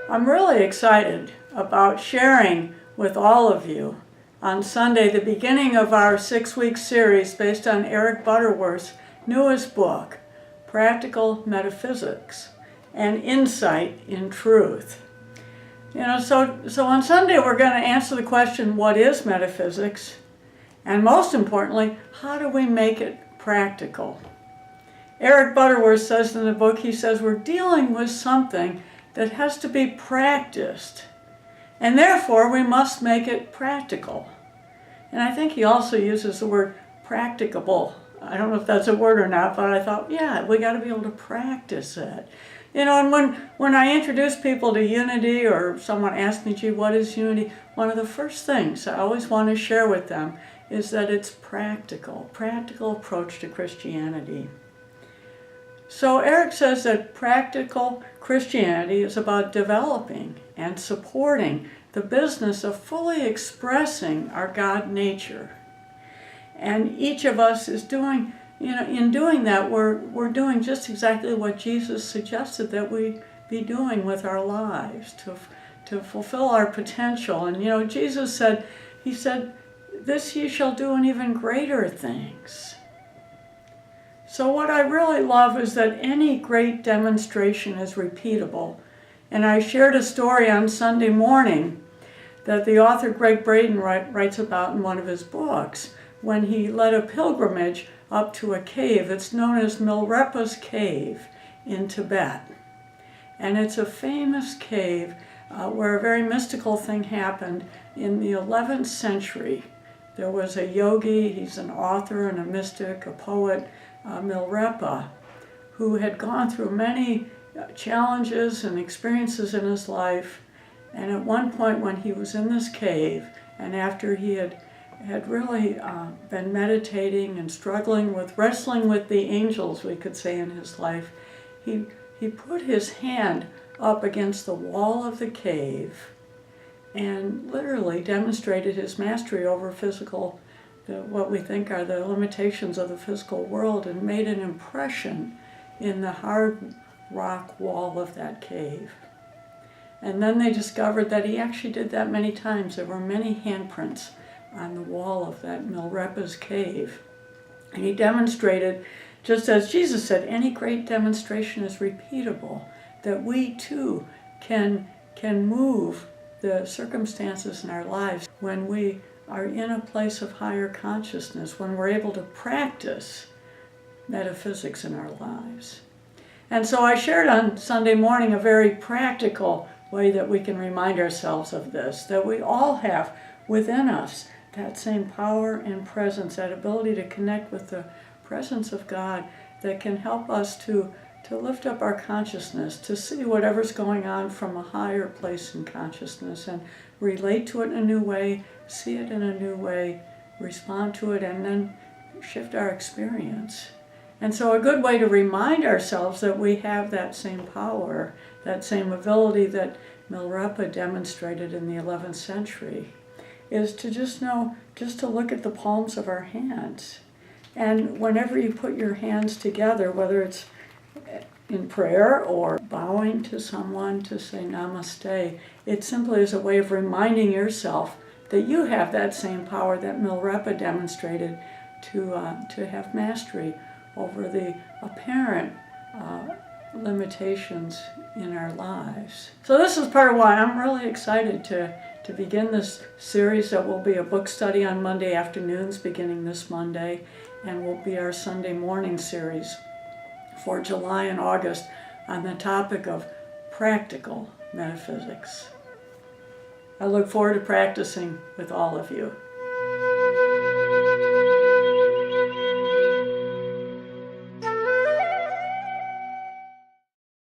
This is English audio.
I'm really excited about sharing with all of you on Sunday the beginning of our 6-week series based on Eric Butterworth's newest book, Practical Metaphysics, an Insight in Truth. So on Sunday we're going to answer the question, what is metaphysics? And most importantly, how do we make it practical? Eric Butterworth says in the book, he says we're dealing with something that has to be practiced, and therefore we must make it practical. And I think he also uses the word practicable. I don't know if that's a word or not, but I thought, yeah, we got to be able to practice it. And when I introduce people to unity, or someone asks me, gee, what is unity? One of the first things I always want to share with them is that it's practical approach to Christianity. So Eric says that practical Christianity is about developing and supporting the business of fully expressing our God nature. And each of us is doing, in doing that, we're doing just exactly what Jesus suggested that we be doing with our lives to fulfill our potential. And Jesus said, he said, this ye shall do and even greater things. So what I really love is that any great demonstration is repeatable. And I shared a story on Sunday morning that the author Greg Braden writes about in one of his books, when he led a pilgrimage up to a cave. It's known as Milarepa's Cave in Tibet. And it's a famous cave where a very mystical thing happened in the 11th century. There was a yogi, he's an author and a mystic, a poet, Milarepa, who had gone through many challenges and experiences in his life. And at one point when he was in this cave, and after he had really been meditating and wrestling with the angels, we could say, in his life, he put his hand up against the wall of the cave and literally demonstrated his mastery over what we think are the limitations of the physical world, and made an impression in the hard rock wall of that cave. And then they discovered that he actually did that many times. There were many handprints on the wall of that Milarepa's cave. And he demonstrated, just as Jesus said, any great demonstration is repeatable, that we too can move the circumstances in our lives when we are in a place of higher consciousness, when we're able to practice metaphysics in our lives. And so I shared on Sunday morning a very practical way that we can remind ourselves of this, that we all have within us that same power and presence, that ability to connect with the presence of God that can help us to lift up our consciousness, to see whatever's going on from a higher place in consciousness and relate to it in a new way, see it in a new way, respond to it, and then shift our experience. And so a good way to remind ourselves that we have that same power, that same ability that Milarepa demonstrated in the 11th century, is to just to look at the palms of our hands. And whenever you put your hands together, whether it's in prayer or bowing to someone to say namaste, it simply is a way of reminding yourself that you have that same power that Milarepa demonstrated to have mastery over the apparent limitations in our lives. So this is part of why I'm really excited to begin this series that will be a book study on Monday afternoons beginning this Monday, and will be our Sunday morning series for July and August on the topic of practical metaphysics. I look forward to practicing with all of you.